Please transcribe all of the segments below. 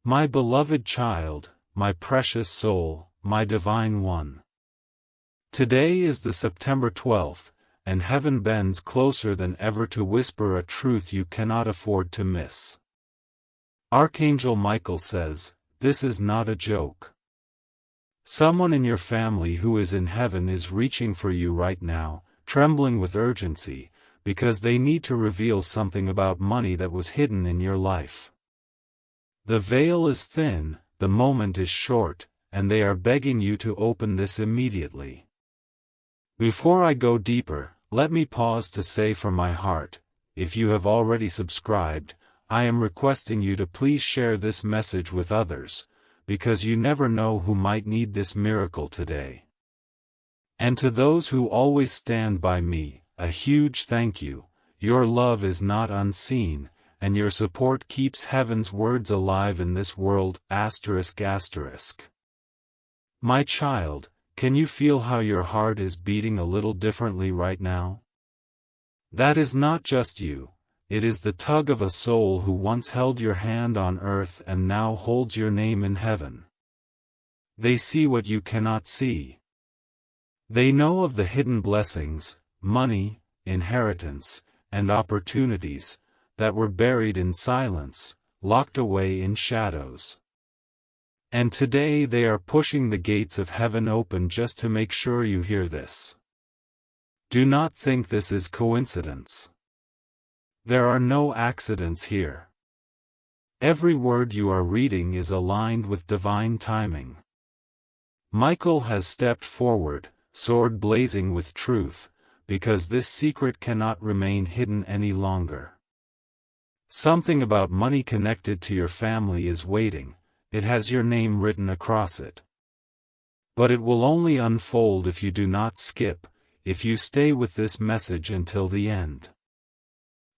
My beloved child, my precious soul, my divine one. Today is the September 12th, and heaven bends closer than ever to whisper a truth you cannot afford to miss. Archangel Michael says, this is not a joke. Someone in your family who is in heaven is reaching for you right now, trembling with urgency, because they need to reveal something about money that was hidden in your life. The veil is thin, the moment is short, and they are begging you to open this immediately. Before I go deeper, let me pause to say from my heart, if you have already subscribed, I am requesting you to please share this message with others, because you never know who might need this miracle today. And to those who always stand by me, a huge thank you. Your love is not unseen, and your support keeps heaven's words alive in this world. ****. My child, can you feel how your heart is beating a little differently right now? That is not just you. It is the tug of a soul who once held your hand on earth and now holds your name in heaven. They see what you cannot see. They know of the hidden blessings, money, inheritance, and opportunities, that were buried in silence, locked away in shadows. And today they are pushing the gates of heaven open just to make sure you hear this. Do not think this is coincidence. There are no accidents here. Every word you are reading is aligned with divine timing. Michael has stepped forward, sword blazing with truth, because this secret cannot remain hidden any longer. Something about money connected to your family is waiting, it has your name written across it. But it will only unfold if you do not skip, if you stay with this message until the end.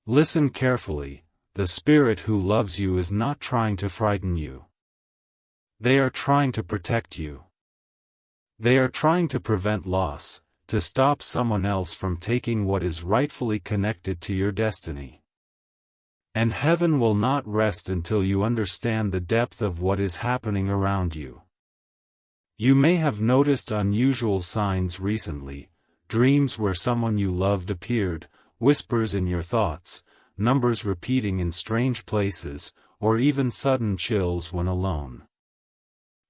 Listen carefully, the Spirit who loves you is not trying to frighten you. They are trying to protect you. They are trying to prevent loss, to stop someone else from taking what is rightfully connected to your destiny. And heaven will not rest until you understand the depth of what is happening around you. You may have noticed unusual signs recently, dreams where someone you loved appeared, whispers in your thoughts, numbers repeating in strange places, or even sudden chills when alone.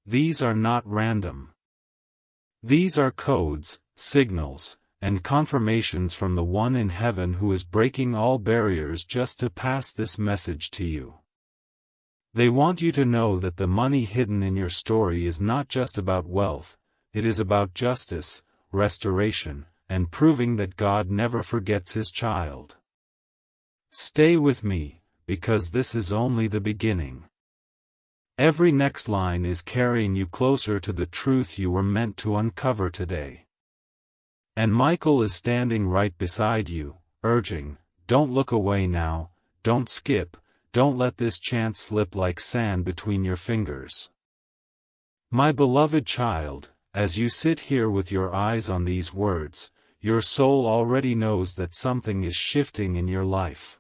These are not random. These are codes, signals, and confirmations from the One in heaven who is breaking all barriers just to pass this message to you. They want you to know that the money hidden in your story is not just about wealth, it is about justice, restoration, and proving that God never forgets His child. Stay with me, because this is only the beginning. Every next line is carrying you closer to the truth you were meant to uncover today. And Michael is standing right beside you, urging, don't look away now, don't skip, don't let this chance slip like sand between your fingers. My beloved child, as you sit here with your eyes on these words, your soul already knows that something is shifting in your life.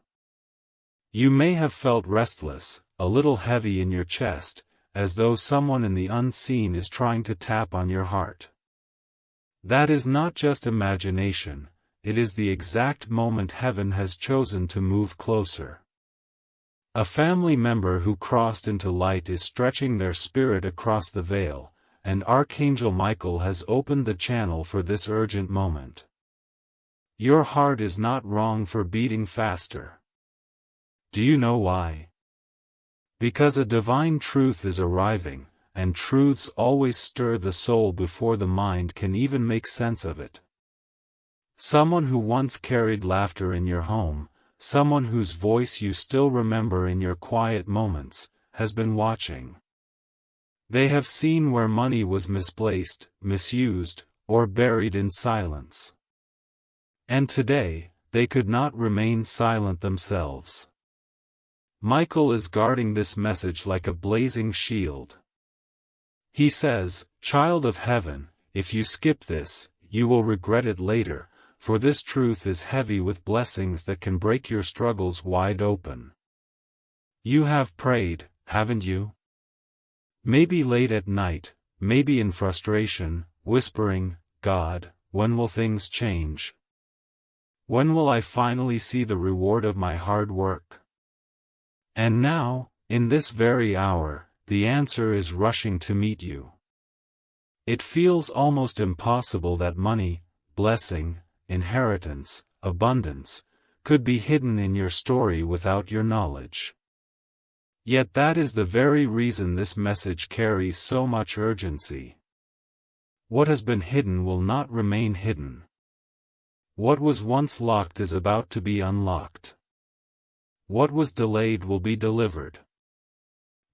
You may have felt restless, a little heavy in your chest, as though someone in the unseen is trying to tap on your heart. That is not just imagination, it is the exact moment heaven has chosen to move closer. A family member who crossed into light is stretching their spirit across the veil, and Archangel Michael has opened the channel for this urgent moment. Your heart is not wrong for beating faster. Do you know why? Because a divine truth is arriving, and truths always stir the soul before the mind can even make sense of it. Someone who once carried laughter in your home, someone whose voice you still remember in your quiet moments, has been watching. They have seen where money was misplaced, misused, or buried in silence. And today, they could not remain silent themselves. Michael is guarding this message like a blazing shield. He says, child of heaven, if you skip this, you will regret it later, for this truth is heavy with blessings that can break your struggles wide open. You have prayed, haven't you? Maybe late at night, maybe in frustration, whispering, God, when will things change? When will I finally see the reward of my hard work? And now, in this very hour, the answer is rushing to meet you. It feels almost impossible that money, blessing, inheritance, abundance, could be hidden in your story without your knowledge. Yet that is the very reason this message carries so much urgency. What has been hidden will not remain hidden. What was once locked is about to be unlocked. What was delayed will be delivered.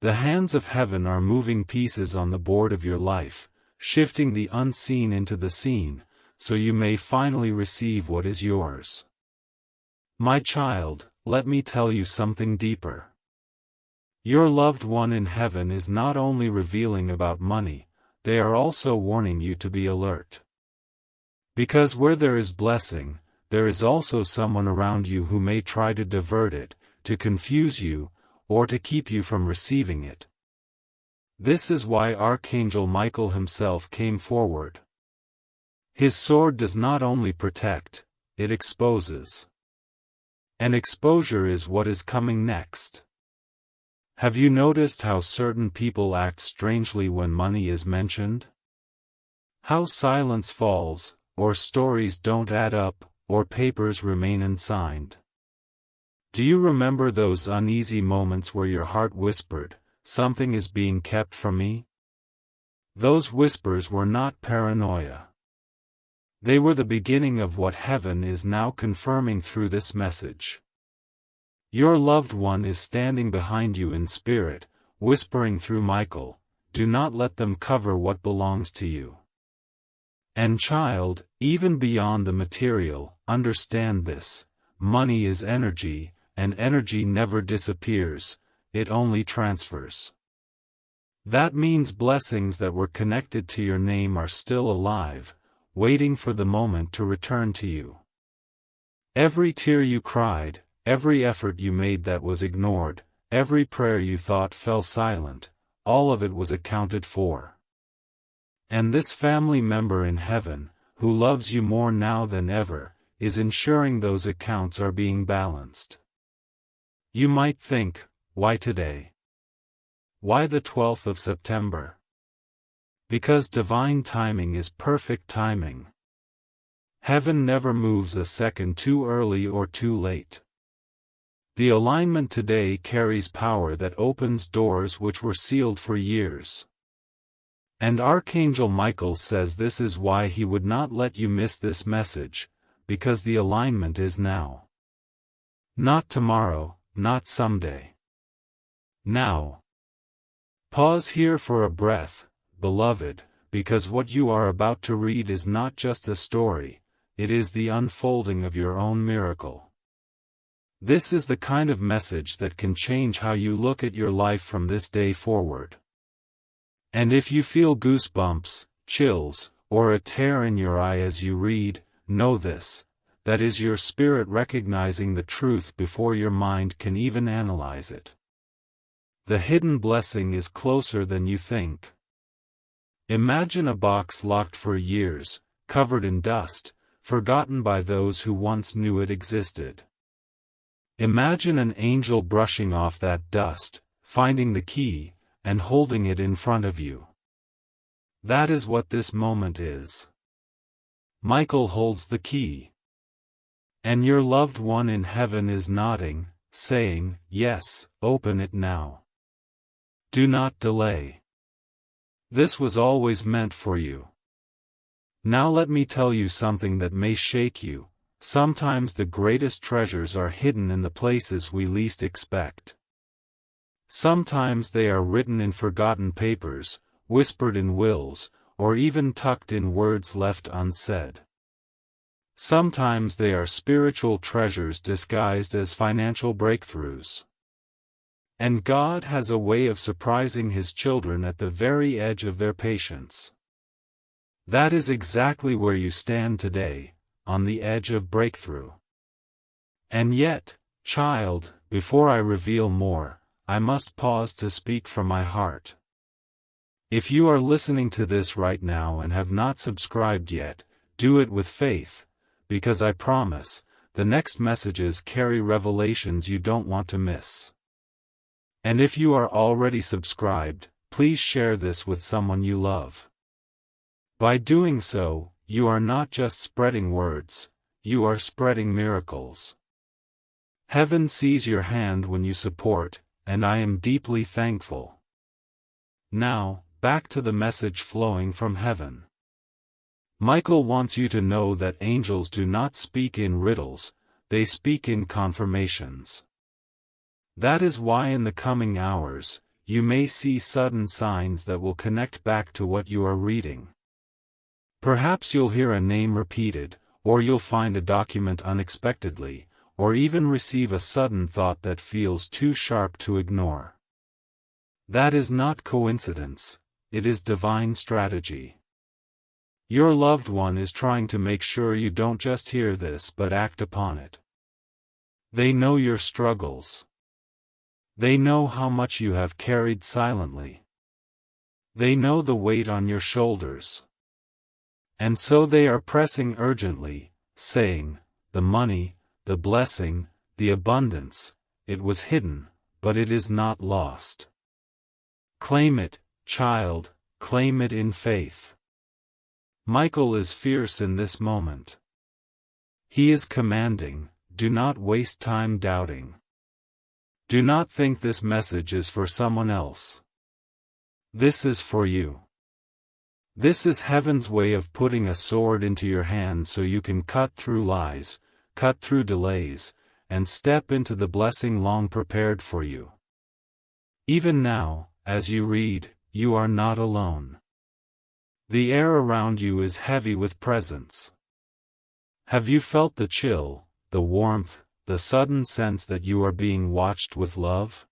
The hands of heaven are moving pieces on the board of your life, shifting the unseen into the seen, so you may finally receive what is yours. My child, let me tell you something deeper. Your loved one in heaven is not only revealing about money, they are also warning you to be alert. Because where there is blessing, there is also someone around you who may try to divert it, to confuse you, or to keep you from receiving it. This is why Archangel Michael himself came forward. His sword does not only protect, it exposes. And exposure is what is coming next. Have you noticed how certain people act strangely when money is mentioned? How silence falls, or stories don't add up, or papers remain unsigned? Do you remember those uneasy moments where your heart whispered, "Something is being kept from me"? Those whispers were not paranoia. They were the beginning of what heaven is now confirming through this message. Your loved one is standing behind you in spirit, whispering through Michael, "Do not let them cover what belongs to you." And child, even beyond the material, understand this: money is energy, and energy never disappears, it only transfers. That means blessings that were connected to your name are still alive, waiting for the moment to return to you. Every tear you cried, every effort you made that was ignored, every prayer you thought fell silent, all of it was accounted for. And this family member in heaven, who loves you more now than ever, is ensuring those accounts are being balanced. You might think, why today? Why the 12th of September? Because divine timing is perfect timing. Heaven never moves a second too early or too late. The alignment today carries power that opens doors which were sealed for years. And Archangel Michael says this is why he would not let you miss this message, because the alignment is now. Not tomorrow, not someday. Now. Pause here for a breath, beloved, because what you are about to read is not just a story, it is the unfolding of your own miracle. This is the kind of message that can change how you look at your life from this day forward. And if you feel goosebumps, chills, or a tear in your eye as you read, know this: that is your spirit recognizing the truth before your mind can even analyze it. The hidden blessing is closer than you think. Imagine a box locked for years, covered in dust, forgotten by those who once knew it existed. Imagine an angel brushing off that dust, finding the key, and holding it in front of you. That is what this moment is. Michael holds the key. And your loved one in heaven is nodding, saying, "Yes, open it now. Do not delay. This was always meant for you." Now let me tell you something that may shake you. Sometimes the greatest treasures are hidden in the places we least expect. Sometimes they are written in forgotten papers, whispered in wills, or even tucked in words left unsaid. Sometimes they are spiritual treasures disguised as financial breakthroughs. And God has a way of surprising His children at the very edge of their patience. That is exactly where you stand today, on the edge of breakthrough. And yet, child, before I reveal more, I must pause to speak from my heart. If you are listening to this right now and have not subscribed yet, do it with faith, because I promise, the next messages carry revelations you don't want to miss. And if you are already subscribed, please share this with someone you love. By doing so, you are not just spreading words, you are spreading miracles. Heaven sees your hand when you support, and I am deeply thankful. Now, back to the message flowing from heaven. Michael wants you to know that angels do not speak in riddles, they speak in confirmations. That is why in the coming hours, you may see sudden signs that will connect back to what you are reading. Perhaps you'll hear a name repeated, or you'll find a document unexpectedly, or even receive a sudden thought that feels too sharp to ignore. That is not coincidence, it is divine strategy. Your loved one is trying to make sure you don't just hear this but act upon it. They know your struggles. They know how much you have carried silently. They know the weight on your shoulders. And so they are pressing urgently, saying, the money, the blessing, the abundance, it was hidden, but it is not lost. Claim it, child, claim it in faith. Michael is fierce in this moment. He is commanding, do not waste time doubting. Do not think this message is for someone else. This is for you. This is heaven's way of putting a sword into your hand so you can cut through lies, cut through delays, and step into the blessing long prepared for you. Even now, as you read, you are not alone. The air around you is heavy with presence. Have you felt the chill, the warmth, the sudden sense that you are being watched with love?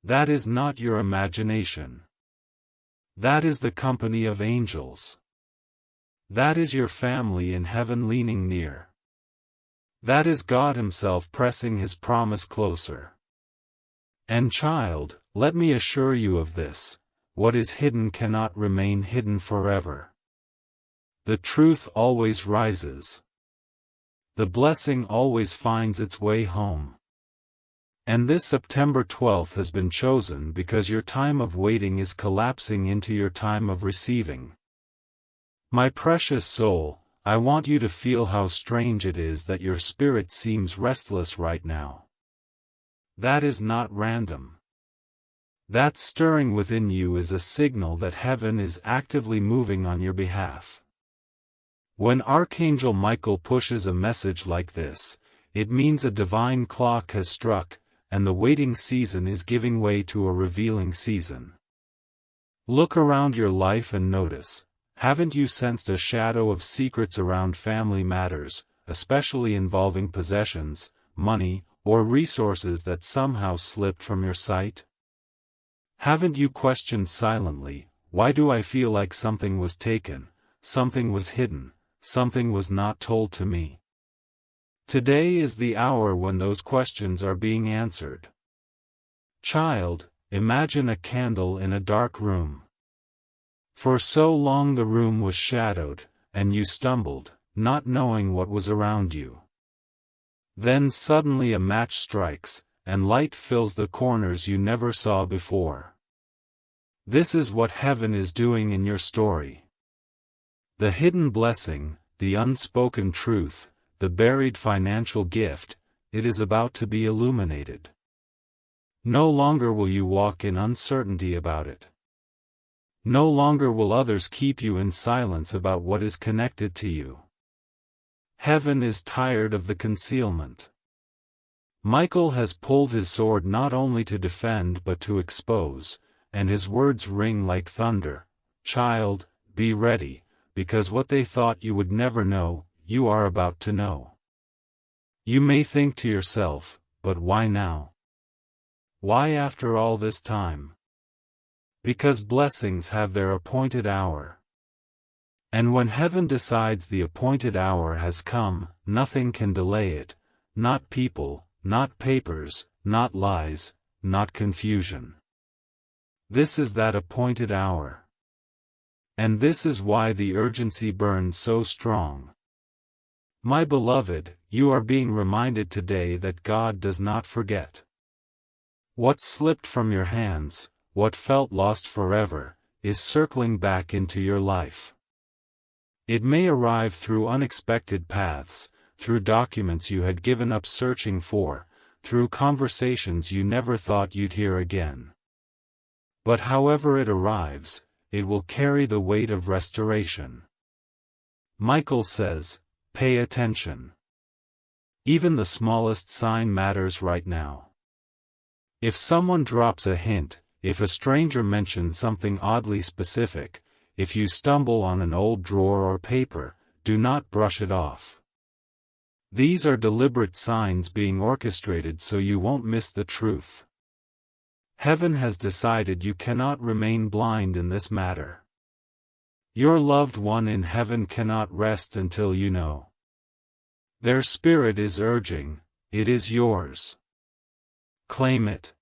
That is not your imagination. That is the company of angels. That is your family in heaven leaning near. That is God Himself pressing His promise closer. And child, let me assure you of this. What is hidden cannot remain hidden forever. The truth always rises. The blessing always finds its way home. And this September 12th has been chosen because your time of waiting is collapsing into your time of receiving. My precious soul, I want you to feel how strange it is that your spirit seems restless right now. That is not random. That stirring within you is a signal that heaven is actively moving on your behalf. When Archangel Michael pushes a message like this, it means a divine clock has struck, and the waiting season is giving way to a revealing season. Look around your life and notice, haven't you sensed a shadow of secrets around family matters, especially involving possessions, money, or resources that somehow slipped from your sight? Haven't you questioned silently, why do I feel like something was taken, something was hidden, something was not told to me? Today is the hour when those questions are being answered. Child, imagine a candle in a dark room. For so long the room was shadowed, and you stumbled, not knowing what was around you. Then suddenly a match strikes, and light fills the corners you never saw before. This is what heaven is doing in your story. The hidden blessing, the unspoken truth, the buried financial gift, it is about to be illuminated. No longer will you walk in uncertainty about it. No longer will others keep you in silence about what is connected to you. Heaven is tired of the concealment. Michael has pulled his sword not only to defend but to expose, and his words ring like thunder. Child, be ready, because what they thought you would never know, you are about to know. You may think to yourself, but why now? Why after all this time? Because blessings have their appointed hour. And when heaven decides the appointed hour has come, nothing can delay it, not people, not papers, not lies, not confusion. This is that appointed hour. And this is why the urgency burns so strong. My beloved, you are being reminded today that God does not forget. What slipped from your hands, what felt lost forever, is circling back into your life. It may arrive through unexpected paths, through documents you had given up searching for, through conversations you never thought you'd hear again. But however it arrives, it will carry the weight of restoration. Michael says, pay attention. Even the smallest sign matters right now. If someone drops a hint, if a stranger mentions something oddly specific, if you stumble on an old drawer or paper, do not brush it off. These are deliberate signs being orchestrated so you won't miss the truth. Heaven has decided you cannot remain blind in this matter. Your loved one in heaven cannot rest until you know. Their spirit is urging, it is yours. Claim it.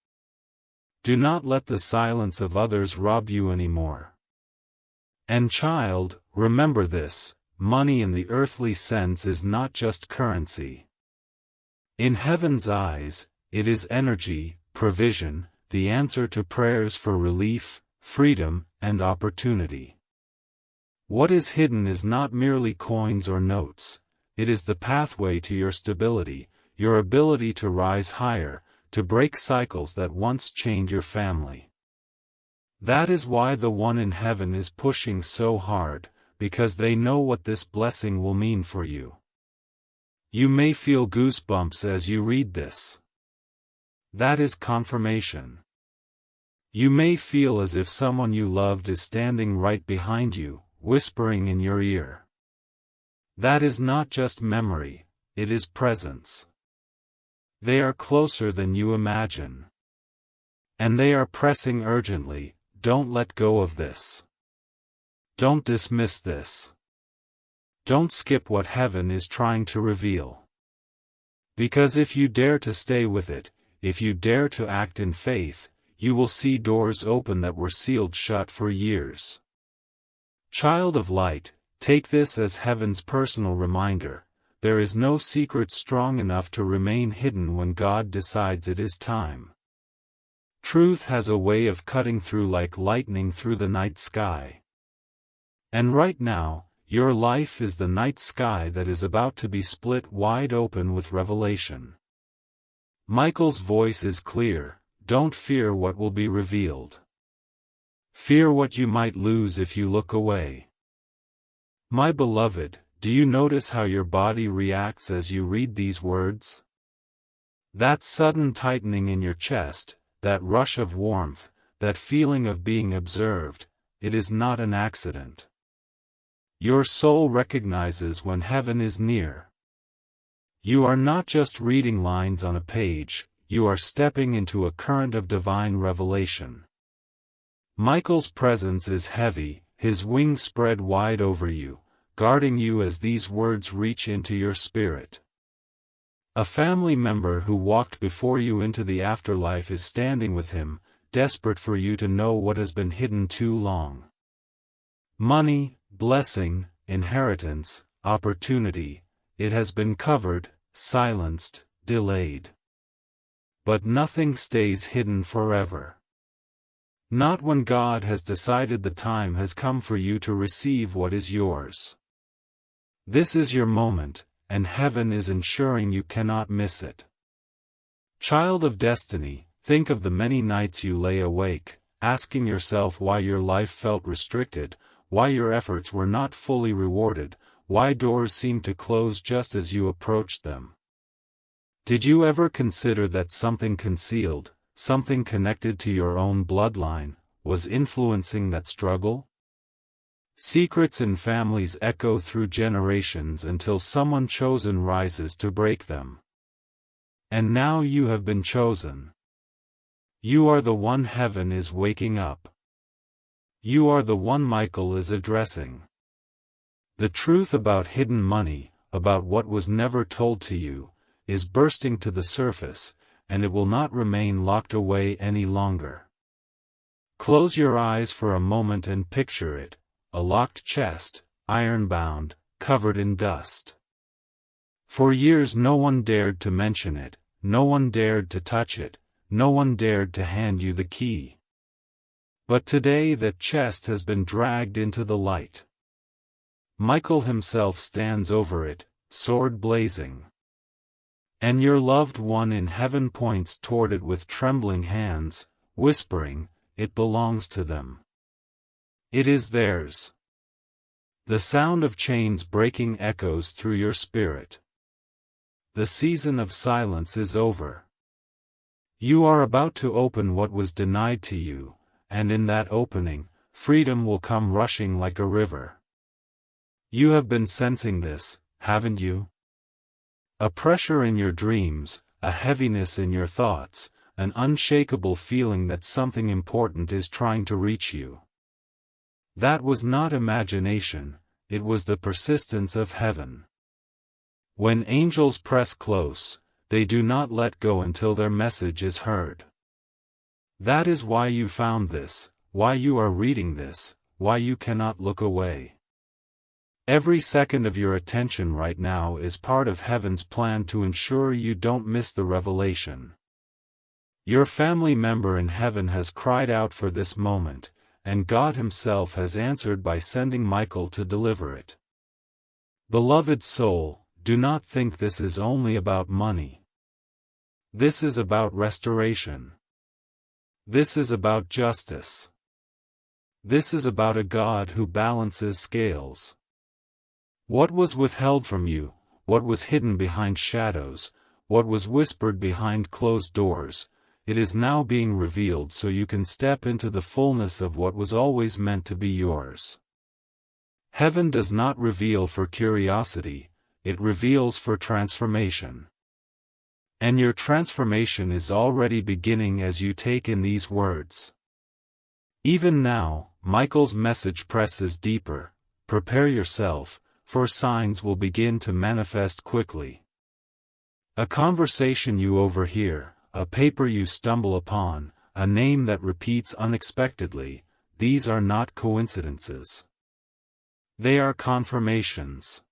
Do not let the silence of others rob you anymore. And child, remember this, money in the earthly sense is not just currency. In heaven's eyes, it is energy, provision, the answer to prayers for relief, freedom, and opportunity. What is hidden is not merely coins or notes, it is the pathway to your stability, your ability to rise higher, to break cycles that once chained your family. That is why the one in heaven is pushing so hard, because they know what this blessing will mean for you. You may feel goosebumps as you read this. That is confirmation. You may feel as if someone you loved is standing right behind you, whispering in your ear. That is not just memory, it is presence. They are closer than you imagine. And they are pressing urgently, don't let go of this. Don't dismiss this. Don't skip what heaven is trying to reveal. Because if you dare to stay with it, if you dare to act in faith, you will see doors open that were sealed shut for years. Child of light, take this as heaven's personal reminder, there is no secret strong enough to remain hidden when God decides it is time. Truth has a way of cutting through like lightning through the night sky. And right now, your life is the night sky that is about to be split wide open with revelation. Michael's voice is clear, don't fear what will be revealed. Fear what you might lose if you look away. My beloved, do you notice how your body reacts as you read these words? That sudden tightening in your chest, that rush of warmth, that feeling of being observed, it is not an accident. Your soul recognizes when heaven is near. You are not just reading lines on a page, you are stepping into a current of divine revelation. Michael's presence is heavy, his wings spread wide over you, guarding you as these words reach into your spirit. A family member who walked before you into the afterlife is standing with him, desperate for you to know what has been hidden too long. Money, blessing, inheritance, opportunity, it has been covered, silenced, delayed. But nothing stays hidden forever. Not when God has decided the time has come for you to receive what is yours. This is your moment, and heaven is ensuring you cannot miss it. Child of destiny, think of the many nights you lay awake, asking yourself why your life felt restricted, why your efforts were not fully rewarded, why doors seemed to close just as you approached them. Did you ever consider that something concealed, something connected to your own bloodline, was influencing that struggle? Secrets in families echo through generations until someone chosen rises to break them. And now you have been chosen. You are the one heaven is waking up. You are the one Michael is addressing. The truth about hidden money, about what was never told to you, is bursting to the surface, and it will not remain locked away any longer. Close your eyes for a moment and picture it, a locked chest, iron-bound, covered in dust. For years no one dared to mention it, no one dared to touch it, no one dared to hand you the key. But today that chest has been dragged into the light. Michael himself stands over it, sword blazing. And your loved one in heaven points toward it with trembling hands, whispering, "It belongs to them. It is theirs." The sound of chains breaking echoes through your spirit. The season of silence is over. You are about to open what was denied to you, and in that opening, freedom will come rushing like a river. You have been sensing this, haven't you? A pressure in your dreams, a heaviness in your thoughts, an unshakable feeling that something important is trying to reach you. That was not imagination, it was the persistence of heaven. When angels press close, they do not let go until their message is heard. That is why you found this, why you are reading this, why you cannot look away. Every second of your attention right now is part of heaven's plan to ensure you don't miss the revelation. Your family member in heaven has cried out for this moment, and God Himself has answered by sending Michael to deliver it. Beloved soul, do not think this is only about money. This is about restoration. This is about justice. This is about a God who balances scales. What was withheld from you, what was hidden behind shadows, what was whispered behind closed doors, it is now being revealed so you can step into the fullness of what was always meant to be yours. Heaven does not reveal for curiosity, it reveals for transformation. And your transformation is already beginning as you take in these words. Even now, Michael's message presses deeper. Prepare yourself, for signs will begin to manifest quickly. A conversation you overhear, a paper you stumble upon, a name that repeats unexpectedly, these are not coincidences. They are confirmations.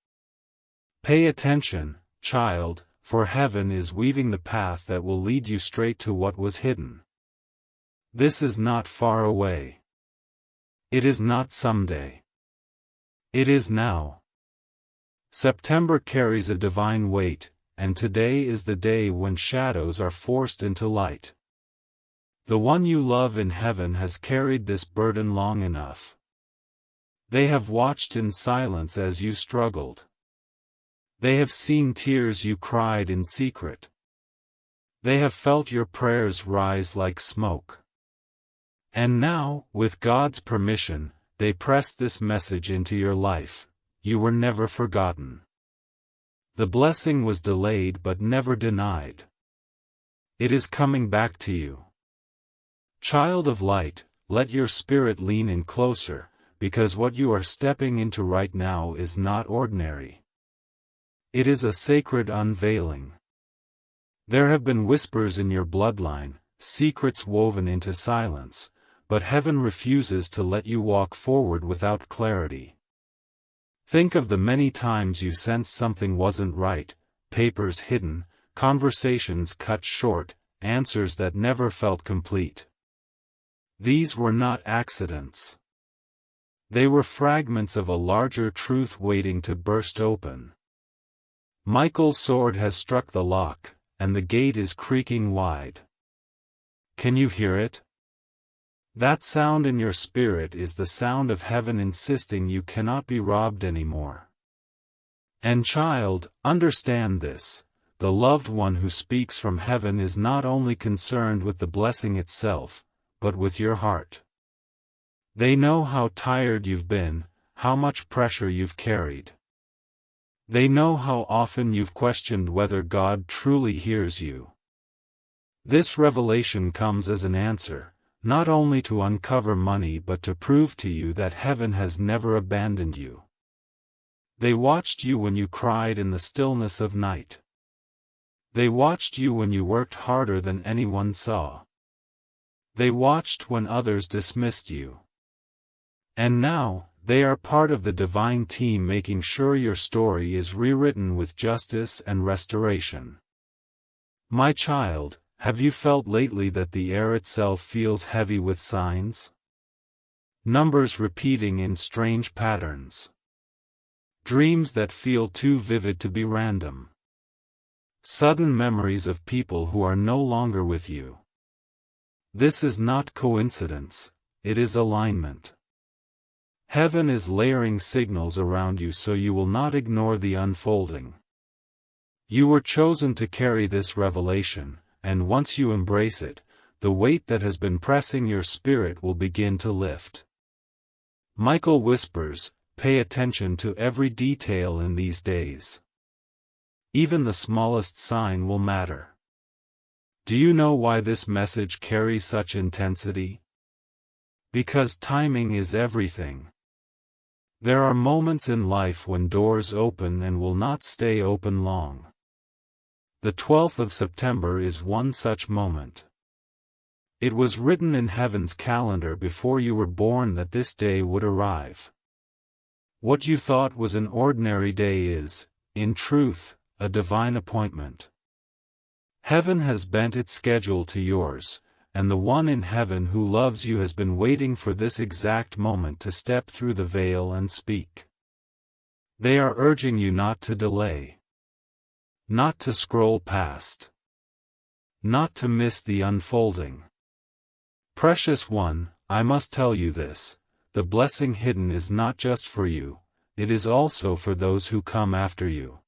Pay attention, child, for heaven is weaving the path that will lead you straight to what was hidden. This is not far away. It is not someday. It is now. September carries a divine weight, and today is the day when shadows are forced into light. The one you love in heaven has carried this burden long enough. They have watched in silence as you struggled. They have seen tears you cried in secret. They have felt your prayers rise like smoke. And now, with God's permission, they press this message into your life: you were never forgotten. The blessing was delayed but never denied. It is coming back to you. Child of light, let your spirit lean in closer, because what you are stepping into right now is not ordinary. It is a sacred unveiling. There have been whispers in your bloodline, secrets woven into silence, but heaven refuses to let you walk forward without clarity. Think of the many times you sensed something wasn't right, papers hidden, conversations cut short, answers that never felt complete. These were not accidents. They were fragments of a larger truth waiting to burst open. Michael's sword has struck the lock, and the gate is creaking wide. Can you hear it? That sound in your spirit is the sound of heaven insisting you cannot be robbed anymore. And child, understand this: the loved one who speaks from heaven is not only concerned with the blessing itself, but with your heart. They know how tired you've been, how much pressure you've carried. They know how often you've questioned whether God truly hears you. This revelation comes as an answer, not only to uncover money but to prove to you that heaven has never abandoned you. They watched you when you cried in the stillness of night. They watched you when you worked harder than anyone saw. They watched when others dismissed you. And now, they are part of the divine team making sure your story is rewritten with justice and restoration. My child, have you felt lately that the air itself feels heavy with signs? Numbers repeating in strange patterns. Dreams that feel too vivid to be random. Sudden memories of people who are no longer with you. This is not coincidence, it is alignment. Heaven is layering signals around you so you will not ignore the unfolding. You were chosen to carry this revelation, and once you embrace it, the weight that has been pressing your spirit will begin to lift. Michael whispers, pay attention to every detail in these days. Even the smallest sign will matter. Do you know why this message carries such intensity? Because timing is everything. There are moments in life when doors open and will not stay open long. The 12th of September is one such moment. It was written in heaven's calendar before you were born that this day would arrive. What you thought was an ordinary day is, in truth, a divine appointment. Heaven has bent its schedule to yours, and the one in heaven who loves you has been waiting for this exact moment to step through the veil and speak. They are urging you not to delay. Not to scroll past. Not to miss the unfolding. Precious one, I must tell you this, the blessing hidden is not just for you, it is also for those who come after you.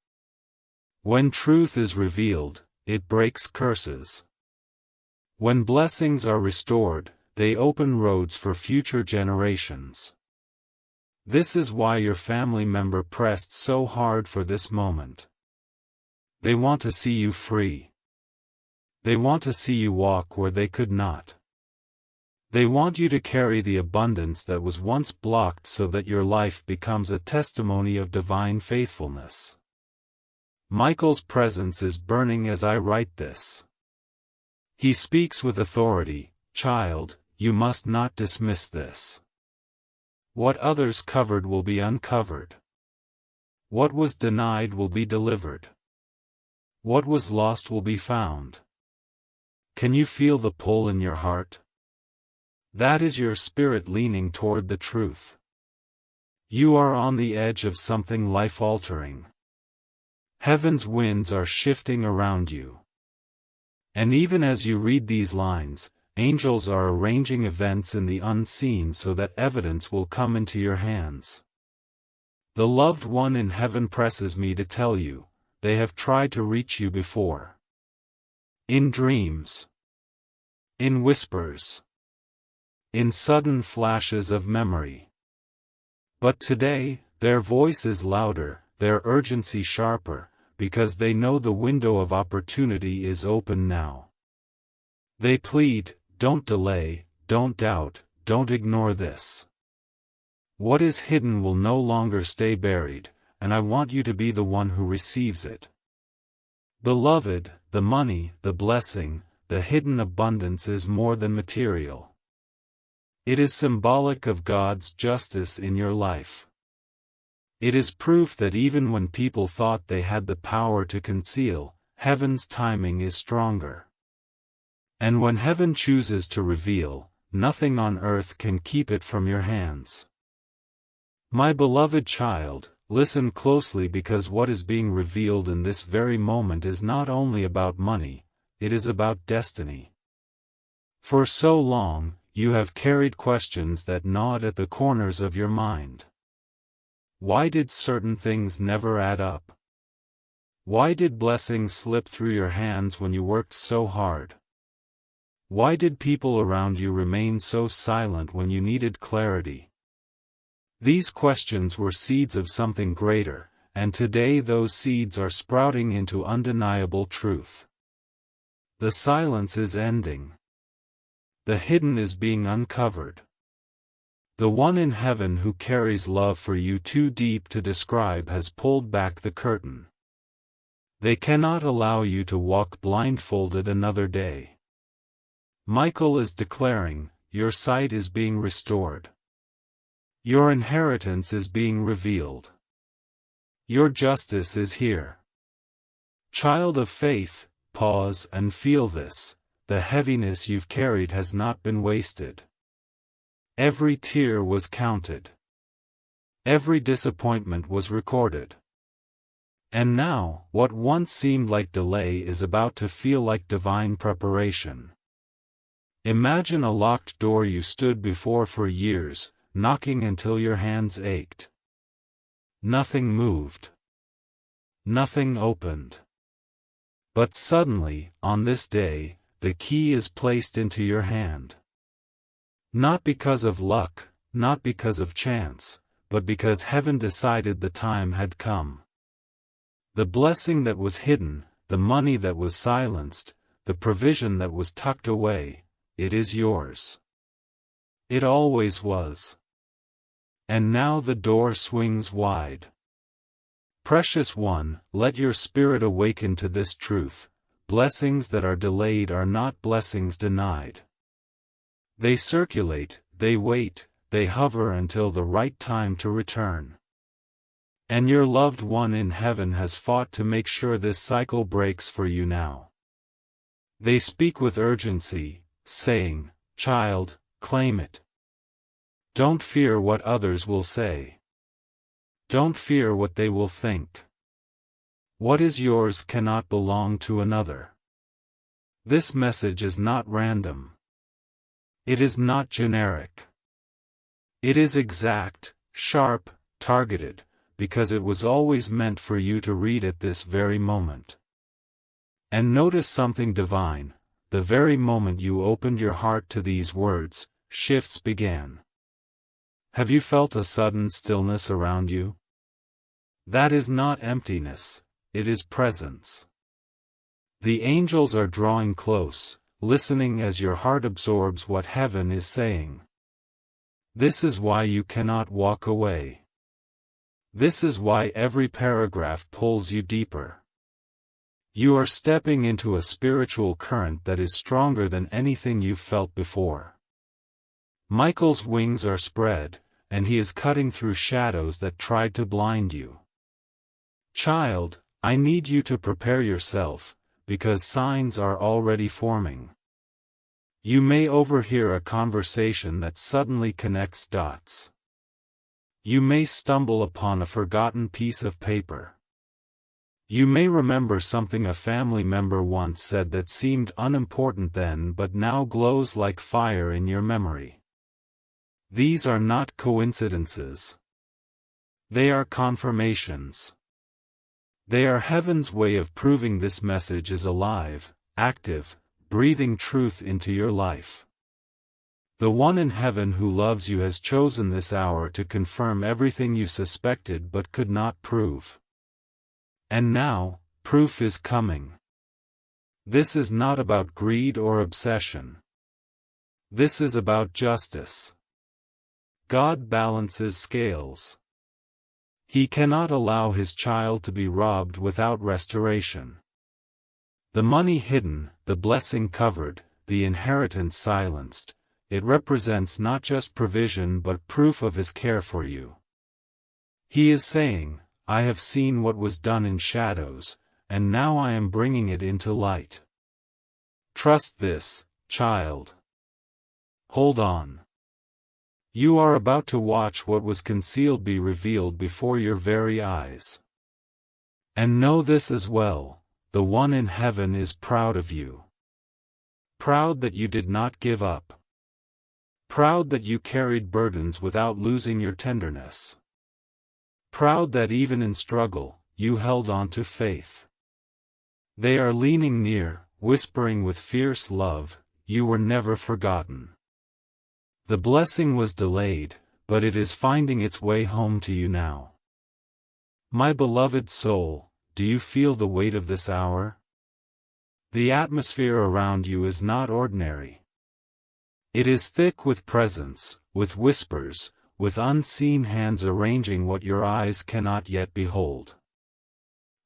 When truth is revealed, it breaks curses. When blessings are restored, they open roads for future generations. This is why your family member pressed so hard for this moment. They want to see you free. They want to see you walk where they could not. They want you to carry the abundance that was once blocked so that your life becomes a testimony of divine faithfulness. Michael's presence is burning as I write this. He speaks with authority, child, you must not dismiss this. What others covered will be uncovered. What was denied will be delivered. What was lost will be found. Can you feel the pull in your heart? That is your spirit leaning toward the truth. You are on the edge of something life-altering. Heaven's winds are shifting around you. And even as you read these lines, angels are arranging events in the unseen so that evidence will come into your hands. The loved one in heaven presses me to tell you, they have tried to reach you before. In dreams. In whispers. In sudden flashes of memory. But today, their voice is louder, their urgency sharper, because they know the window of opportunity is open now. They plead, don't delay, don't doubt, don't ignore this. What is hidden will no longer stay buried, and I want you to be the one who receives it. Beloved, the money, the blessing, the hidden abundance is more than material. It is symbolic of God's justice in your life. It is proof that even when people thought they had the power to conceal, heaven's timing is stronger. And when heaven chooses to reveal, nothing on earth can keep it from your hands. My beloved child, listen closely because what is being revealed in this very moment is not only about money, it is about destiny. For so long, you have carried questions that gnawed at the corners of your mind. Why did certain things never add up? Why did blessings slip through your hands when you worked so hard? Why did people around you remain so silent when you needed clarity? These questions were seeds of something greater, and today those seeds are sprouting into undeniable truth. The silence is ending. The hidden is being uncovered. The one in heaven who carries love for you too deep to describe has pulled back the curtain. They cannot allow you to walk blindfolded another day. Michael is declaring, your sight is being restored. Your inheritance is being revealed. Your justice is here. Child of faith, pause and feel this. The heaviness you've carried has not been wasted. Every tear was counted. Every disappointment was recorded. And now, what once seemed like delay is about to feel like divine preparation. Imagine a locked door you stood before for years, knocking until your hands ached. Nothing moved. Nothing opened. But suddenly, on this day, the key is placed into your hand. Not because of luck, not because of chance, but because heaven decided the time had come. The blessing that was hidden, the money that was silenced, the provision that was tucked away, it is yours. It always was. And now the door swings wide. Precious one, let your spirit awaken to this truth. Blessings that are delayed are not blessings denied. They circulate, they wait, they hover until the right time to return. And your loved one in heaven has fought to make sure this cycle breaks for you now. They speak with urgency, saying, child, claim it. Don't fear what others will say. Don't fear what they will think. What is yours cannot belong to another. This message is not random. It is not generic. It is exact, sharp, targeted, because it was always meant for you to read at this very moment. And notice something divine. The very moment you opened your heart to these words, shifts began. Have you felt a sudden stillness around you? That is not emptiness, it is presence. The angels are drawing close, listening as your heart absorbs what heaven is saying. This is why you cannot walk away. This is why every paragraph pulls you deeper. You are stepping into a spiritual current that is stronger than anything you've felt before. Michael's wings are spread, and he is cutting through shadows that tried to blind you. Child, I need you to prepare yourself, because signs are already forming. You may overhear a conversation that suddenly connects dots. You may stumble upon a forgotten piece of paper. You may remember something a family member once said that seemed unimportant then but now glows like fire in your memory. These are not coincidences. They are confirmations. They are heaven's way of proving this message is alive, active, breathing truth into your life. The one in heaven who loves you has chosen this hour to confirm everything you suspected but could not prove. And now, proof is coming. This is not about greed or obsession. This is about justice. God balances scales. He cannot allow his child to be robbed without restoration. The money hidden, the blessing covered, the inheritance silenced, it represents not just provision but proof of his care for you. He is saying, I have seen what was done in shadows, and now I am bringing it into light. Trust this, child. Hold on. You are about to watch what was concealed be revealed before your very eyes. And know this as well, the one in heaven is proud of you. Proud that you did not give up. Proud that you carried burdens without losing your tenderness. Proud that even in struggle, you held on to faith. They are leaning near, whispering with fierce love, you were never forgotten. The blessing was delayed, but it is finding its way home to you now. My beloved soul, do you feel the weight of this hour? The atmosphere around you is not ordinary. It is thick with presence, with whispers, with unseen hands arranging what your eyes cannot yet behold.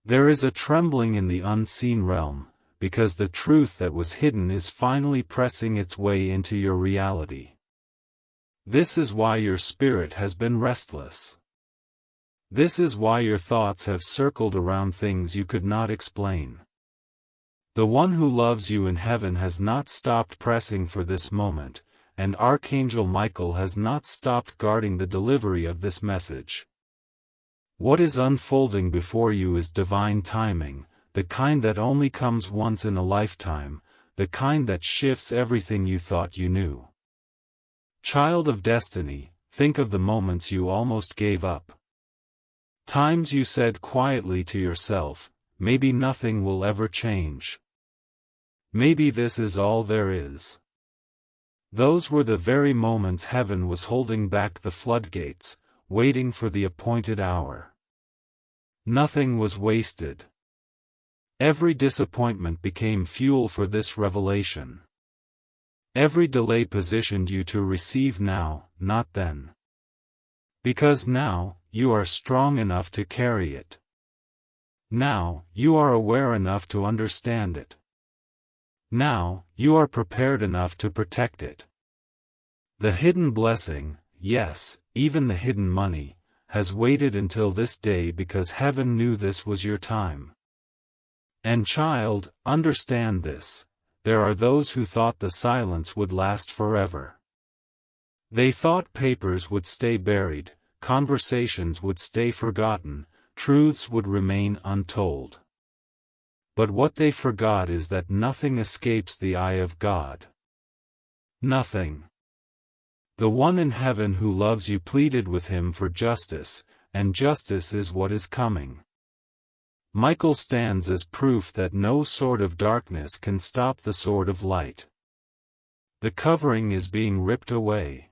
There is a trembling in the unseen realm, because the truth that was hidden is finally pressing its way into your reality. This is why your spirit has been restless. This is why your thoughts have circled around things you could not explain. The one who loves you in heaven has not stopped pressing for this moment, and Archangel Michael has not stopped guarding the delivery of this message. What is unfolding before you is divine timing, the kind that only comes once in a lifetime, the kind that shifts everything you thought you knew. Child of destiny, think of the moments you almost gave up. Times you said quietly to yourself, maybe nothing will ever change. Maybe this is all there is. Those were the very moments heaven was holding back the floodgates, waiting for the appointed hour. Nothing was wasted. Every disappointment became fuel for this revelation. Every delay positioned you to receive now, not then. Because now, you are strong enough to carry it. Now, you are aware enough to understand it. Now, you are prepared enough to protect it. The hidden blessing, yes, even the hidden money, has waited until this day because heaven knew this was your time. And child, understand this, there are those who thought the silence would last forever. They thought papers would stay buried, conversations would stay forgotten, truths would remain untold. But what they forgot is that nothing escapes the eye of God. Nothing. The one in heaven who loves you pleaded with him for justice, and justice is what is coming. Michael stands as proof that no sword of darkness can stop the sword of light. The covering is being ripped away.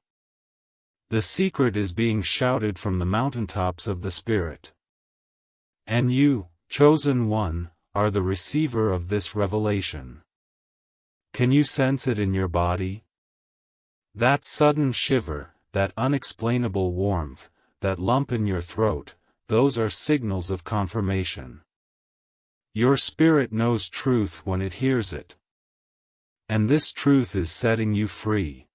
The secret is being shouted from the mountaintops of the Spirit. And you, chosen one, are the receiver of this revelation. Can you sense it in your body? That sudden shiver, that unexplainable warmth, that lump in your throat, those are signals of confirmation. Your spirit knows truth when it hears it. And this truth is setting you free.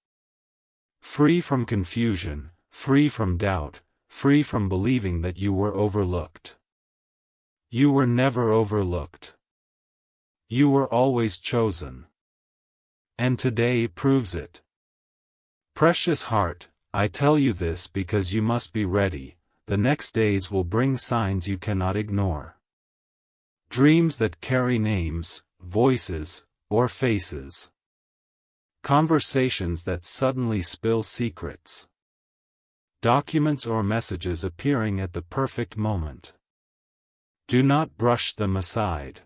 Free from confusion, free from doubt, free from believing that you were overlooked. You were never overlooked. You were always chosen. And today proves it. Precious heart, I tell you this because you must be ready, the next days will bring signs you cannot ignore. Dreams that carry names, voices, or faces. Conversations that suddenly spill secrets. Documents or messages appearing at the perfect moment. Do not brush them aside.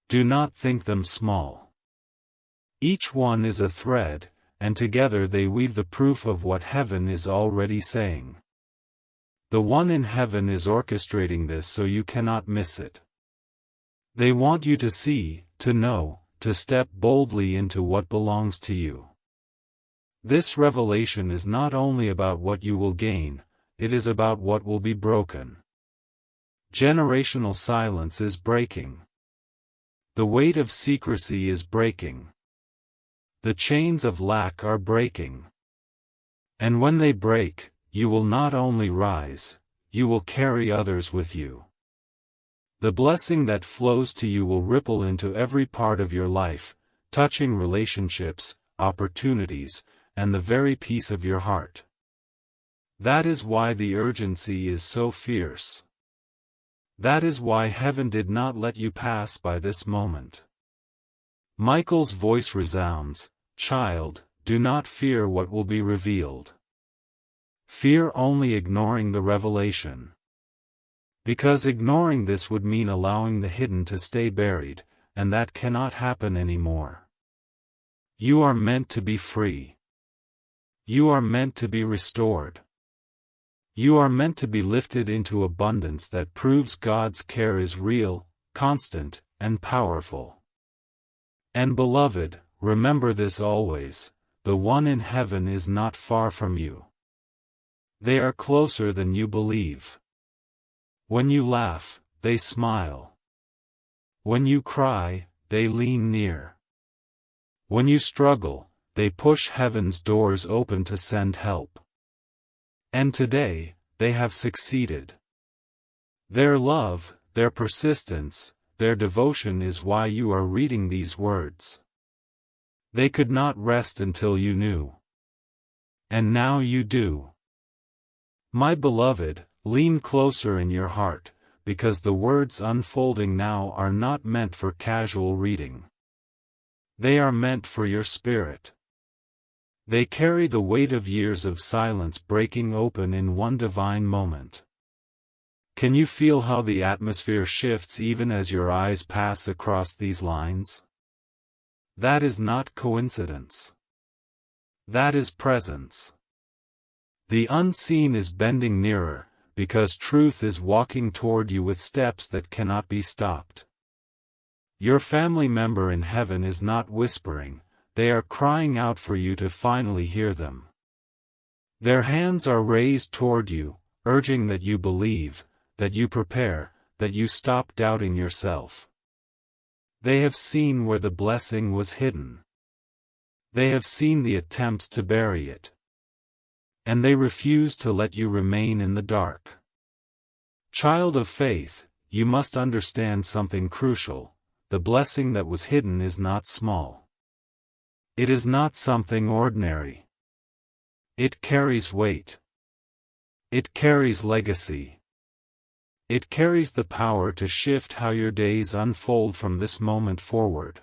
Do not think them small. Each one is a thread, and together they weave the proof of what heaven is already saying. The one in heaven is orchestrating this so you cannot miss it. They want you to see, to know, to step boldly into what belongs to you. This revelation is not only about what you will gain, it is about what will be broken. Generational silence is breaking. The weight of secrecy is breaking. The chains of lack are breaking. And when they break, you will not only rise, you will carry others with you. The blessing that flows to you will ripple into every part of your life, touching relationships, opportunities, and the very peace of your heart. That is why the urgency is so fierce. That is why heaven did not let you pass by this moment. Michael's voice resounds, child, do not fear what will be revealed. Fear only ignoring the revelation. Because ignoring this would mean allowing the hidden to stay buried, and that cannot happen anymore. You are meant to be free. You are meant to be restored. You are meant to be lifted into abundance that proves God's care is real, constant, and powerful. And beloved, remember this always, the one in heaven is not far from you. They are closer than you believe. When you laugh, they smile. When you cry, they lean near. When you struggle, they push heaven's doors open to send help. And today, they have succeeded. Their love, their persistence, their devotion is why you are reading these words. They could not rest until you knew. And now you do. My beloved, lean closer in your heart, because the words unfolding now are not meant for casual reading. They are meant for your spirit. They carry the weight of years of silence breaking open in one divine moment. Can you feel how the atmosphere shifts even as your eyes pass across these lines? That is not coincidence. That is presence. The unseen is bending nearer, because truth is walking toward you with steps that cannot be stopped. Your family member in heaven is not whispering, they are crying out for you to finally hear them. Their hands are raised toward you, urging that you believe, that you prepare, that you stop doubting yourself. They have seen where the blessing was hidden. They have seen the attempts to bury it. And they refuse to let you remain in the dark. Child of faith, you must understand something crucial. The blessing that was hidden is not small. It is not something ordinary. It carries weight. It carries legacy. It carries the power to shift how your days unfold from this moment forward.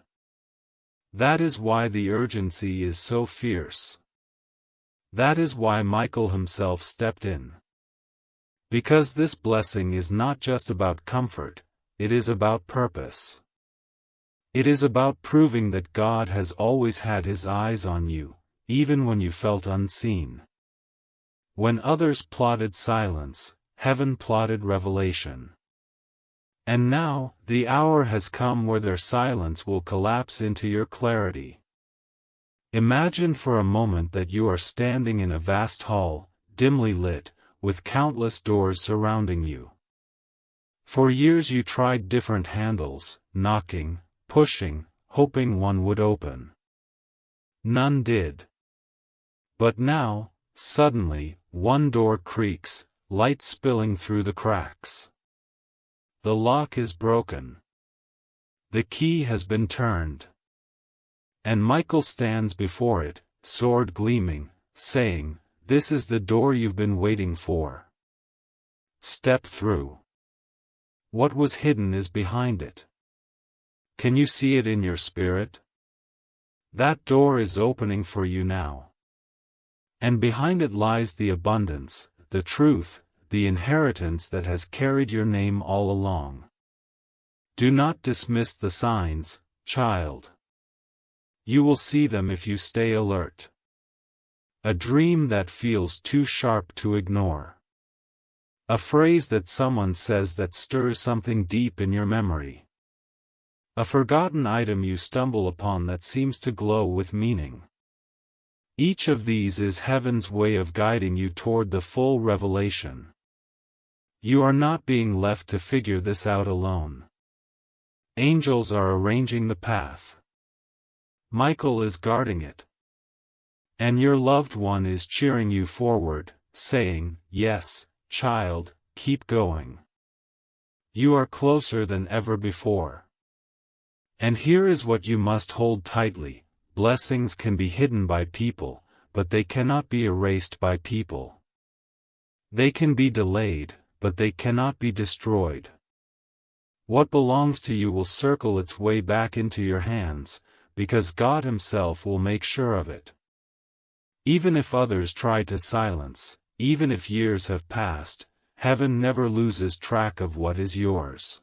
That is why the urgency is so fierce. That is why Michael himself stepped in. Because this blessing is not just about comfort, it is about purpose. It is about proving that God has always had His eyes on you, even when you felt unseen. When others plotted silence, heaven plotted revelation. And now, the hour has come where their silence will collapse into your clarity. Imagine for a moment that you are standing in a vast hall, dimly lit, with countless doors surrounding you. For years you tried different handles, knocking, pushing, hoping one would open. None did. But now, suddenly, one door creaks, light spilling through the cracks. The lock is broken. The key has been turned. And Michael stands before it, sword gleaming, saying, "This is the door you've been waiting for. Step through. What was hidden is behind it. Can you see it in your spirit? That door is opening for you now. And behind it lies the abundance, the truth, the inheritance that has carried your name all along. Do not dismiss the signs, child. You will see them if you stay alert. A dream that feels too sharp to ignore. A phrase that someone says that stirs something deep in your memory. A forgotten item you stumble upon that seems to glow with meaning. Each of these is heaven's way of guiding you toward the full revelation. You are not being left to figure this out alone. Angels are arranging the path. Michael is guarding it. And your loved one is cheering you forward, saying, "Yes, child, keep going. You are closer than ever before." And here is what you must hold tightly: blessings can be hidden by people, but they cannot be erased by people. They can be delayed, but they cannot be destroyed. What belongs to you will circle its way back into your hands, because God Himself will make sure of it. Even if others try to silence, even if years have passed, heaven never loses track of what is yours.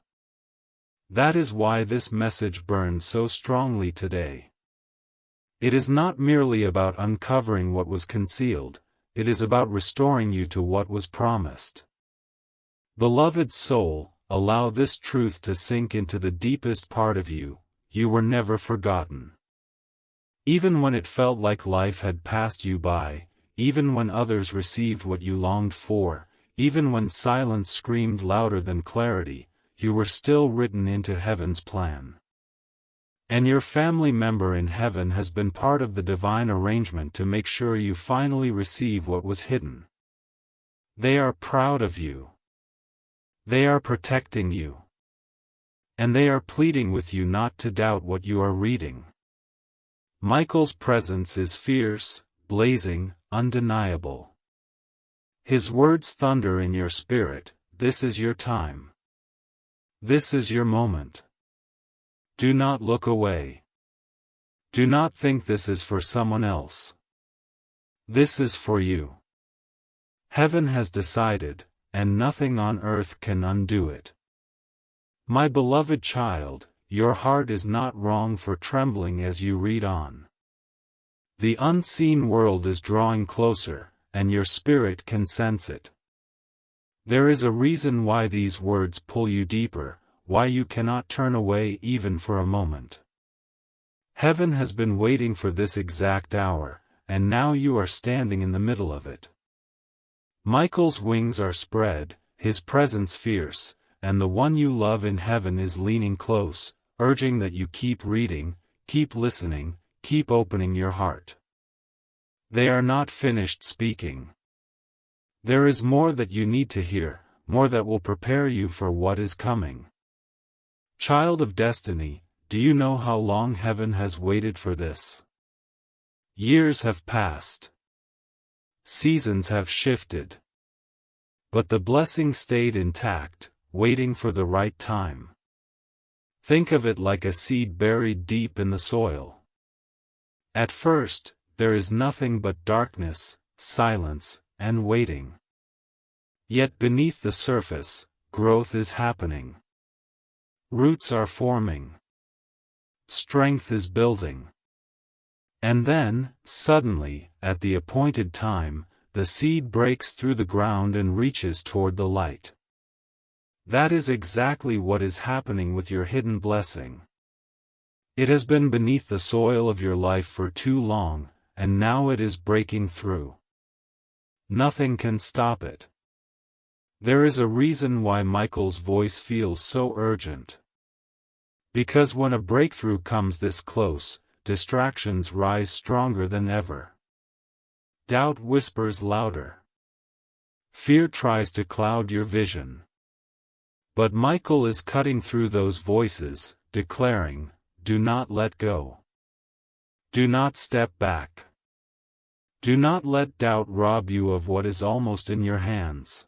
That is why this message burns so strongly today. It is not merely about uncovering what was concealed, it is about restoring you to what was promised. Beloved soul, allow this truth to sink into the deepest part of you: you were never forgotten. Even when it felt like life had passed you by, even when others received what you longed for, even when silence screamed louder than clarity, you were still written into heaven's plan. And your family member in heaven has been part of the divine arrangement to make sure you finally receive what was hidden. They are proud of you. They are protecting you. And they are pleading with you not to doubt what you are reading. Michael's presence is fierce, blazing, undeniable. His words thunder in your spirit. This is your time. This is your moment. Do not look away. Do not think this is for someone else. This is for you. Heaven has decided, and nothing on earth can undo it. My beloved child, your heart is not wrong for trembling as you read on. The unseen world is drawing closer, and your spirit can sense it. There is a reason why these words pull you deeper, why you cannot turn away even for a moment. Heaven has been waiting for this exact hour, and now you are standing in the middle of it. Michael's wings are spread, his presence fierce, and the one you love in heaven is leaning close, urging that you keep reading, keep listening, keep opening your heart. They are not finished speaking. There is more that you need to hear, more that will prepare you for what is coming. Child of destiny, do you know how long heaven has waited for this? Years have passed. Seasons have shifted. But the blessing stayed intact, waiting for the right time. Think of it like a seed buried deep in the soil. At first, there is nothing but darkness, silence, and waiting. Yet beneath the surface, growth is happening. Roots are forming. Strength is building. And then, suddenly, at the appointed time, the seed breaks through the ground and reaches toward the light. That is exactly what is happening with your hidden blessing. It has been beneath the soil of your life for too long, and now it is breaking through. Nothing can stop it. There is a reason why Michael's voice feels so urgent. Because when a breakthrough comes this close, distractions rise stronger than ever. Doubt whispers louder. Fear tries to cloud your vision. But Michael is cutting through those voices, declaring, "Do not let go. Do not step back. Do not let doubt rob you of what is almost in your hands.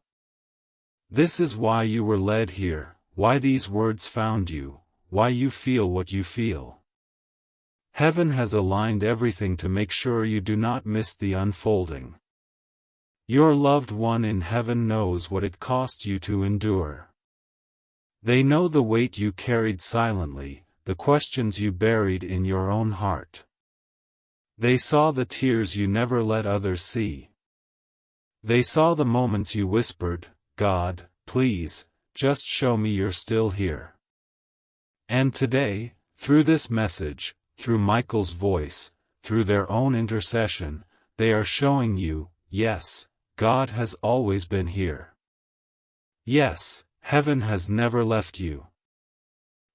This is why you were led here, why these words found you, why you feel what you feel. Heaven has aligned everything to make sure you do not miss the unfolding. Your loved one in heaven knows what it cost you to endure. They know the weight you carried silently, the questions you buried in your own heart. They saw the tears you never let others see. They saw the moments you whispered, "God, please, just show me you're still here." And today, through this message, through Michael's voice, through their own intercession, they are showing you, yes, God has always been here. Yes, heaven has never left you.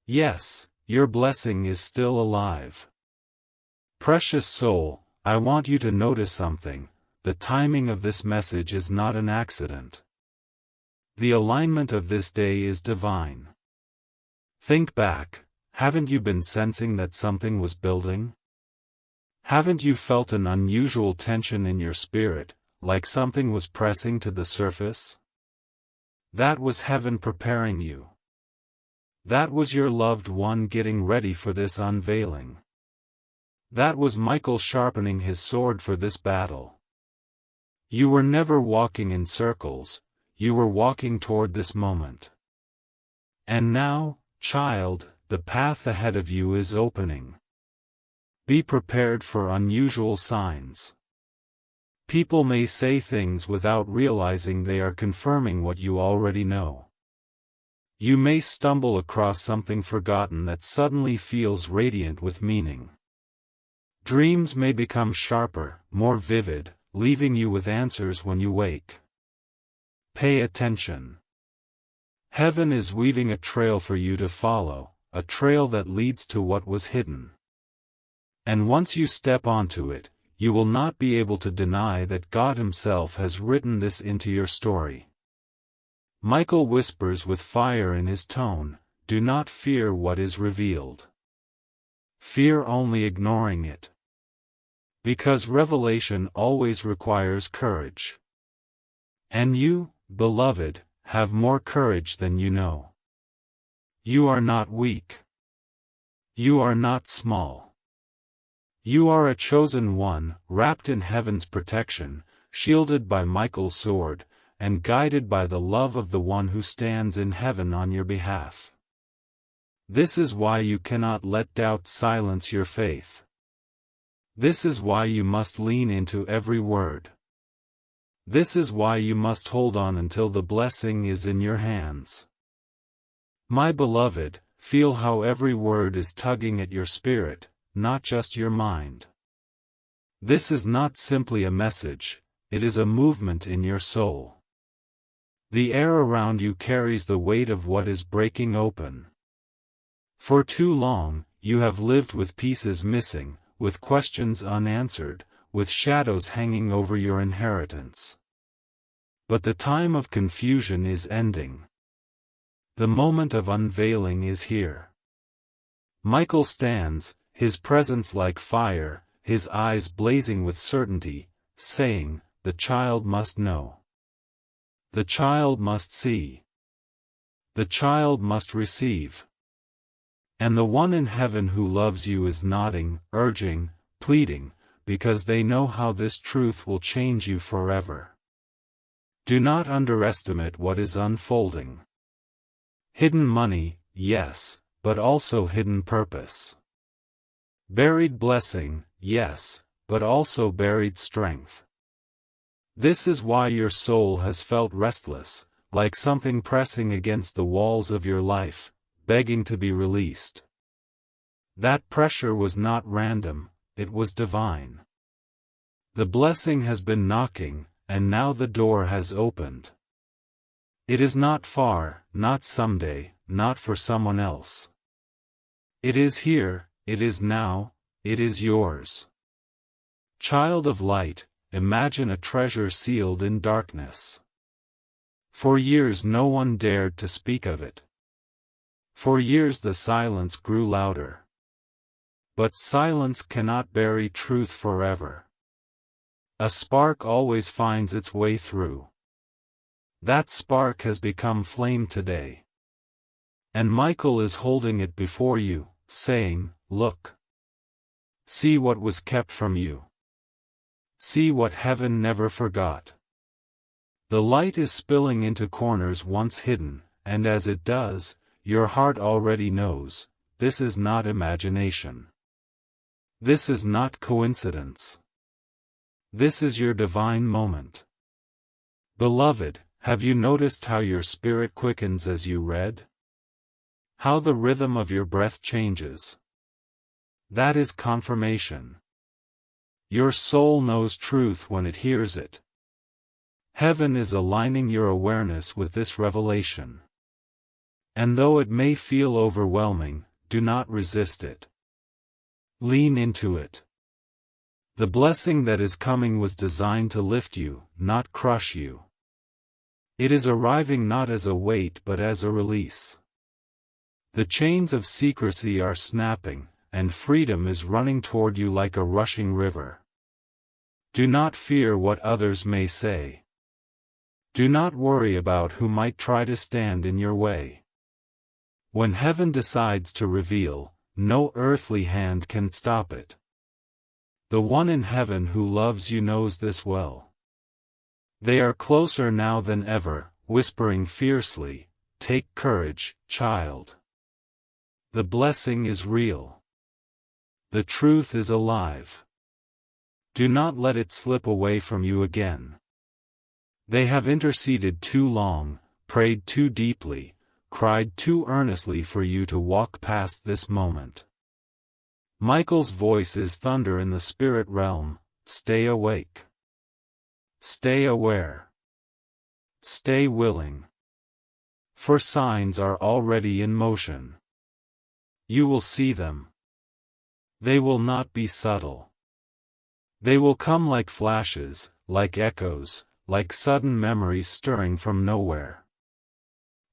Yes, your blessing is still alive. Precious soul, I want you to notice something. The timing of this message is not an accident. The alignment of this day is divine. Think back, haven't you been sensing that something was building? Haven't you felt an unusual tension in your spirit, like something was pressing to the surface? That was heaven preparing you. That was your loved one getting ready for this unveiling. That was Michael sharpening his sword for this battle. You were never walking in circles, you were walking toward this moment. And now, child, the path ahead of you is opening. Be prepared for unusual signs. People may say things without realizing they are confirming what you already know. You may stumble across something forgotten that suddenly feels radiant with meaning. Dreams may become sharper, more vivid, leaving you with answers when you wake. Pay attention. Heaven is weaving a trail for you to follow, a trail that leads to what was hidden. And once you step onto it, you will not be able to deny that God Himself has written this into your story. Michael whispers with fire in his tone, "Do not fear what is revealed. Fear only ignoring it. Because revelation always requires courage. And you, beloved, have more courage than you know. You are not weak. You are not small. You are a chosen one, wrapped in heaven's protection, shielded by Michael's sword, and guided by the love of the one who stands in heaven on your behalf. This is why you cannot let doubt silence your faith. This is why you must lean into every word. This is why you must hold on until the blessing is in your hands. My beloved, feel how every word is tugging at your spirit, not just your mind. This is not simply a message, it is a movement in your soul. The air around you carries the weight of what is breaking open. For too long, you have lived with pieces missing, with questions unanswered, with shadows hanging over your inheritance. But the time of confusion is ending. The moment of unveiling is here. Michael stands, his presence like fire, his eyes blazing with certainty, saying, "The child must know. The child must see. The child must receive." And the one in heaven who loves you is nodding, urging, pleading, because they know how this truth will change you forever. Do not underestimate what is unfolding. Hidden money, yes, but also hidden purpose. Buried blessing, yes, but also buried strength. This is why your soul has felt restless, like something pressing against the walls of your life, begging to be released. That pressure was not random, it was divine. The blessing has been knocking, and now the door has opened. It is not far, not someday, not for someone else. It is here, it is now, it is yours. Child of light, imagine a treasure sealed in darkness. For years no one dared to speak of it. For years the silence grew louder. But silence cannot bury truth forever. A spark always finds its way through. That spark has become flame today. And Michael is holding it before you, saying, "Look. See what was kept from you. See what heaven never forgot." The light is spilling into corners once hidden, and as it does, your heart already knows, this is not imagination. This is not coincidence. This is your divine moment. Beloved, have you noticed how your spirit quickens as you read? How the rhythm of your breath changes? That is confirmation. Your soul knows truth when it hears it. Heaven is aligning your awareness with this revelation. And though it may feel overwhelming, do not resist it. Lean into it. The blessing that is coming was designed to lift you, not crush you. It is arriving not as a weight but as a release. The chains of secrecy are snapping, and freedom is running toward you like a rushing river. Do not fear what others may say. Do not worry about who might try to stand in your way. When heaven decides to reveal, no earthly hand can stop it. The one in heaven who loves you knows this well. They are closer now than ever, whispering fiercely, "Take courage, child. The blessing is real. The truth is alive. Do not let it slip away from you again." They have interceded too long, prayed too deeply, cried too earnestly for you to walk past this moment. Michael's voice is thunder in the spirit realm. Stay awake. Stay aware. Stay willing. For signs are already in motion. You will see them. They will not be subtle. They will come like flashes, like echoes, like sudden memories stirring from nowhere.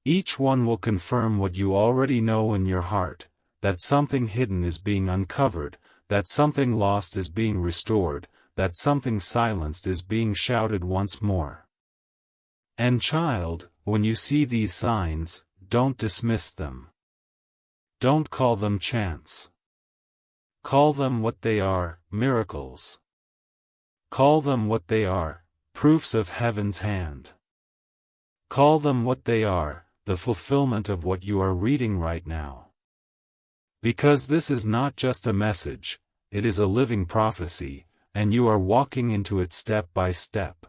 Each one will confirm what you already know in your heart, that something hidden is being uncovered, that something lost is being restored, that something silenced is being shouted once more. And child, when you see these signs, don't dismiss them. Don't call them chance. Call them what they are, miracles. Call them what they are, proofs of heaven's hand. Call them what they are, the fulfillment of what you are reading right now. Because this is not just a message, it is a living prophecy, and you are walking into it step by step.